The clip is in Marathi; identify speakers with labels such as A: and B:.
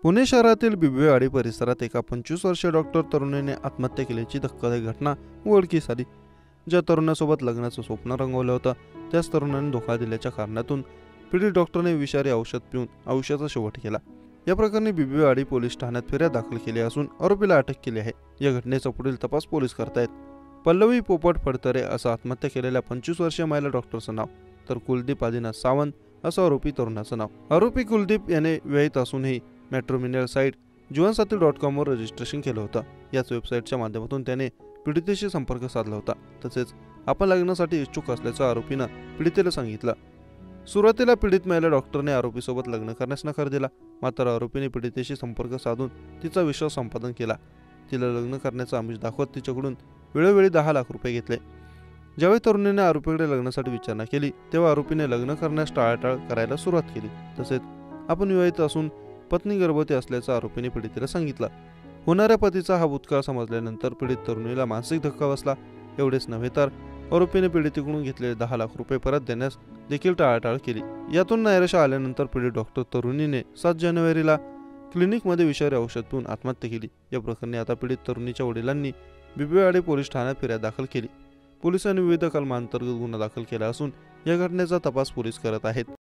A: पुणे शहरातील बिबवेवाडी परिसरात एका 25 वर्षीय डॉक्टर तरुणीने आत्महत्या केल्याची धक्कादायक घटना उघडकीस आली। ज्या तरुणासोबत लग्नाचं स्वप्न रंगवलं होतं त्याच तरुणाने धोका दिल्याच्या कारणातून पीडित डॉक्टरने विषारी औषध पिऊन आयुष्याचा शेवट केला। या प्रकरणी बिबवेवाडी पोलीस ठाण्यात फिर्याद दाखल केली असून आरोपीला अटक केली आहे। या घटनेचा पुढील तपास पोलीस करतायत। पल्लवी पोपट फडतरे असं आत्महत्या केलेल्या 25 वर्षीय महिला डॉक्टरचं नाव, तर कुलदीप आदिनाथ सावंत असं आरोपी तरुणाचं नाव। आरोपी कुलदीप याने विवाहित असूनही मॅट्रिमोनियल साईट जीवनसाथी.com वर रजिस्ट्रेशन केलं होतं। याच वेबसाईटच्या माध्यमातून त्याने पीडितेशी संपर्क साधला होता। तसेच आपण लग्नासाठी इच्छुक असल्याचं आरोपीनं पीडितेला सांगितलं। सुरुवातीला पीडित महिला डॉक्टरने आरोपीसोबत लग्न करण्यास नकार दिला, मात्र आरोपीने पीडितेशी संपर्क साधून तिचा विश्वास संपादन केला। तिला लग्न करण्याचं आमिष दाखवत तिच्याकडून वेळोवेळी 10 लाख रुपये घेतले। ज्यावेळी तरुणीने आरोपीकडे लग्नासाठी विचारणा केली तेव्हा आरोपीने लग्न करण्यास टाळाटाळ करायला सुरुवात केली। तसेच आपण विवाहित असून पत्नी गर्भवती असल्याचं आरोपीने पीडितेला सांगितलं। होणाऱ्या पतीचा हा भूतकाळ समजल्यानंतर पीडित तरुणीला मानसिक धक्का बसला। एवढेच नव्हे तर आरोपीने पीडितेकडून घेतलेले 10 लाख रुपये परत देण्यास देखील टाळाटाळ केली। यातून नैराश्य आल्यानंतर पीडित डॉक्टर तरुणीने 7 जानेवारीला क्लिनिकमध्ये विषारी औषध पिऊन आत्महत्या केली। या प्रकरणी आता पीडित तरुणीच्या वडिलांनी बिबवेवाडी पोलीस ठाण्यात फिर्याद दाखल केली। पोलिसांनी विविध कलमांतर्गत गुन्हा दाखल केला असून या घटनेचा तपास पोलीस करत आहेत।